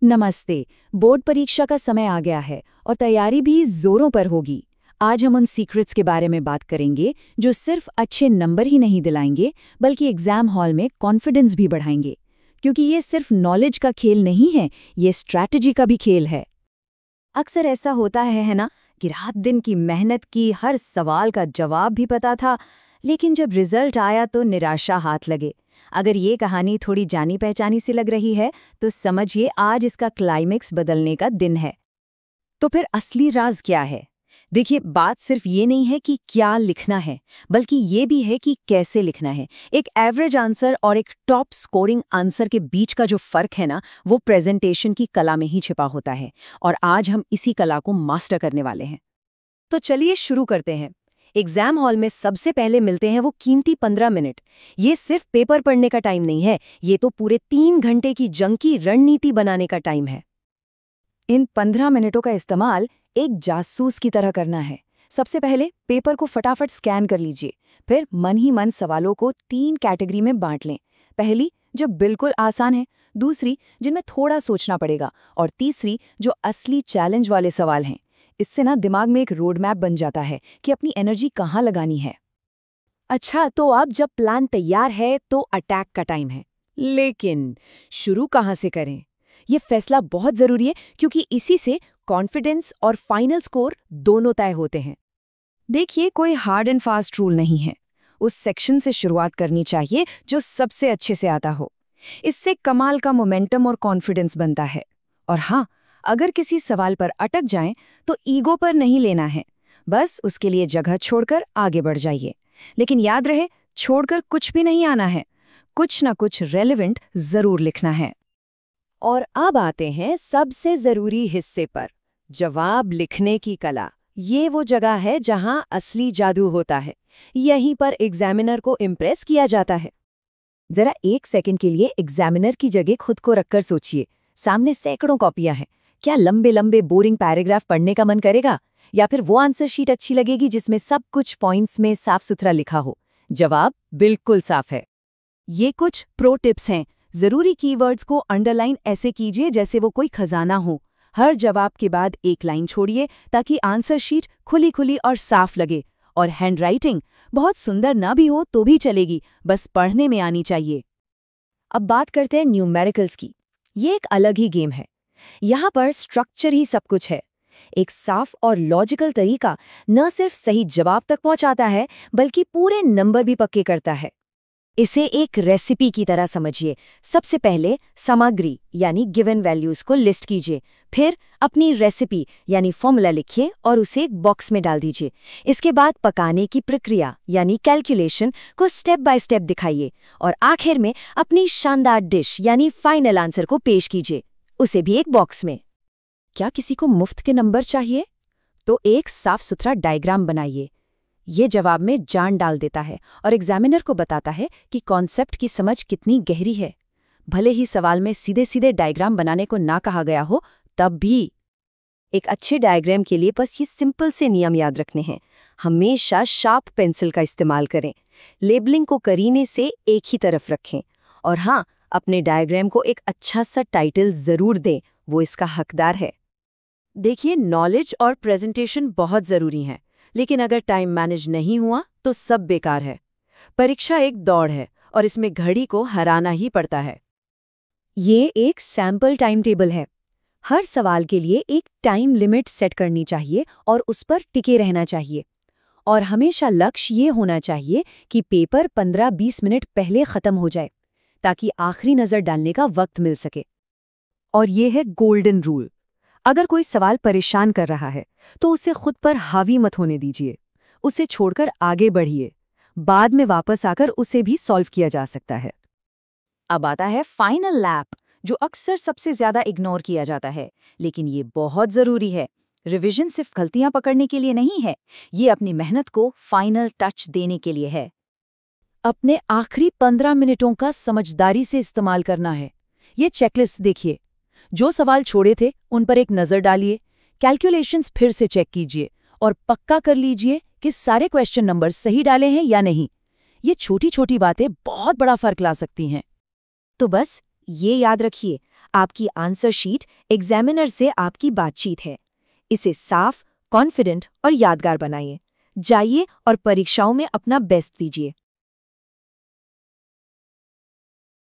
नमस्ते। बोर्ड परीक्षा का समय आ गया है और तैयारी भी जोरों पर होगी। आज हम उन सीक्रेट्स के बारे में बात करेंगे जो सिर्फ अच्छे नंबर ही नहीं दिलाएंगे बल्कि एग्जाम हॉल में कॉन्फिडेंस भी बढ़ाएंगे। क्योंकि ये सिर्फ नॉलेज का खेल नहीं है, ये स्ट्रैटेजी का भी खेल है। अक्सर ऐसा होता है ना कि रात दिन की मेहनत की, हर सवाल का जवाब भी पता था, लेकिन जब रिजल्ट आया तो निराशा हाथ लगे। अगर ये कहानी थोड़ी जानी पहचानी सी लग रही है तो समझिए आज इसका क्लाइमेक्स बदलने का दिन है। तो फिर असली राज क्या है? देखिए, बात सिर्फ ये नहीं है कि क्या लिखना है, बल्कि ये भी है कि कैसे लिखना है। एक एवरेज आंसर और एक टॉप स्कोरिंग आंसर के बीच का जो फर्क है ना, वो प्रेजेंटेशन की कला में ही छिपा होता है। और आज हम इसी कला को मास्टर करने वाले हैं। तो चलिए शुरू करते हैं। एग्जाम हॉल में सबसे पहले मिलते हैं वो कीमती 15 मिनट। ये सिर्फ पेपर पढ़ने का टाइम नहीं है, ये तो पूरे 3 घंटे की जंग की रणनीति बनाने का टाइम है। इन 15 मिनटों का इस्तेमाल एक जासूस की तरह करना है। सबसे पहले पेपर को फटाफट स्कैन कर लीजिए। फिर मन ही मन सवालों को 3 कैटेगरी में बांट लें। पहली, जो बिल्कुल आसान है। दूसरी, जिनमें थोड़ा सोचना पड़ेगा। और तीसरी, जो असली चैलेंज वाले सवाल हैं। इससे ना दिमाग में एक रोड मैप बन जाता है कि अपनी एनर्जी कहाँ लगानी है। अच्छा, तो अब जब प्लान तैयार है तो अटैक का टाइम है। लेकिन शुरू कहाँ से करें? ये फैसला बहुत जरूरी है, क्योंकि इसी से कॉन्फिडेंस और फाइनल स्कोर दोनों तय होते हैं। देखिए, कोई हार्ड एंड फास्ट रूल नहीं है। उस सेक्शन से शुरुआत करनी चाहिए जो सबसे अच्छे से आता हो। इससे कमाल का मोमेंटम और कॉन्फिडेंस बनता है। और हाँ, अगर किसी सवाल पर अटक जाएं तो ईगो पर नहीं लेना है। बस उसके लिए जगह छोड़कर आगे बढ़ जाइए। लेकिन याद रहे, छोड़कर कुछ भी नहीं आना है। कुछ ना कुछ रेलेवेंट जरूर लिखना है। और अब आते हैं सबसे जरूरी हिस्से पर, जवाब लिखने की कला। ये वो जगह है जहां असली जादू होता है। यहीं पर एग्जामिनर को इम्प्रेस किया जाता है। जरा एक सेकंड के लिए एग्जामिनर की जगह खुद को रखकर सोचिए। सामने सैकड़ों कॉपियां हैं। क्या लंबे लंबे बोरिंग पैराग्राफ पढ़ने का मन करेगा, या फिर वो आंसर शीट अच्छी लगेगी जिसमें सब कुछ पॉइंट्स में साफ सुथरा लिखा हो? जवाब बिल्कुल साफ है। ये कुछ प्रो टिप्स हैं। जरूरी कीवर्ड्स को अंडरलाइन ऐसे कीजिए जैसे वो कोई खजाना हो। हर जवाब के बाद एक लाइन छोड़िए ताकि आंसर शीट खुली खुली और साफ लगे। और हैंडराइटिंग बहुत सुंदर ना भी हो तो भी चलेगी, बस पढ़ने में आनी चाहिए। अब बात करते हैं न्यूमेरिकल्स की। ये एक अलग ही गेम है। यहाँ पर स्ट्रक्चर ही सब कुछ है। एक साफ और लॉजिकल तरीका न सिर्फ सही जवाब तक पहुंचाता है, बल्कि पूरे नंबर भी पक्के करता है। इसे एक रेसिपी की तरह समझिए। सबसे पहले सामग्री यानी गिवन वैल्यूज को लिस्ट कीजिए। फिर अपनी रेसिपी यानी फॉर्मूला लिखिए और उसे एक बॉक्स में डाल दीजिए। इसके बाद पकाने की प्रक्रिया यानी कैलकुलेशन को स्टेप बाय स्टेप दिखाइए। और आखिर में अपनी शानदार डिश यानी फाइनल आंसर को पेश कीजिए, उसे भी एक बॉक्स में। क्या किसी को मुफ्त के नंबर चाहिए? तो एक साफ सुथरा डायग्राम बनाइए। ये जवाब में जान डाल देता है और एग्जामिनर को बताता है कि कॉन्सेप्ट की समझ कितनी गहरी है। भले ही सवाल में सीधे सीधे डायग्राम बनाने को ना कहा गया हो, तब भी एक अच्छे डायग्राम के लिए बस ये सिंपल से नियम याद रखने हैं। हमेशा शार्प पेंसिल का इस्तेमाल करें। लेबलिंग को करीने से एक ही तरफ रखें। और हाँ, अपने डायग्राम को एक अच्छा सा टाइटल जरूर दें, वो इसका हकदार है। देखिए, नॉलेज और प्रेजेंटेशन बहुत जरूरी हैं, लेकिन अगर टाइम मैनेज नहीं हुआ तो सब बेकार है। परीक्षा एक दौड़ है और इसमें घड़ी को हराना ही पड़ता है। ये एक सैंपल टाइम टेबल है। हर सवाल के लिए एक टाइम लिमिट सेट करनी चाहिए और उस पर टिके रहना चाहिए। और हमेशा लक्ष्य ये होना चाहिए कि पेपर 15-20 मिनट पहले खत्म हो जाए, ताकि आखिरी नज़र डालने का वक्त मिल सके। और ये है गोल्डन रूल। अगर कोई सवाल परेशान कर रहा है तो उसे खुद पर हावी मत होने दीजिए। उसे छोड़कर आगे बढ़िए। बाद में वापस आकर उसे भी सॉल्व किया जा सकता है। अब आता है फाइनल लैप, जो अक्सर सबसे ज्यादा इग्नोर किया जाता है, लेकिन ये बहुत जरूरी है। रिवीजन सिर्फ गलतियां पकड़ने के लिए नहीं है, ये अपनी मेहनत को फाइनल टच देने के लिए है। अपने आखिरी 15 मिनटों का समझदारी से इस्तेमाल करना है। ये चेकलिस्ट देखिए। जो सवाल छोड़े थे उन पर एक नज़र डालिए। कैलकुलेशंस फिर से चेक कीजिए और पक्का कर लीजिए कि सारे क्वेश्चन नंबर सही डाले हैं या नहीं। ये छोटी छोटी बातें बहुत बड़ा फर्क ला सकती हैं। तो बस ये याद रखिए, आपकी आंसर शीट एग्जामिनर से आपकी बातचीत है। इसे साफ, कॉन्फिडेंट और यादगार बनाइए। जाइए और परीक्षाओं में अपना बेस्ट दीजिए।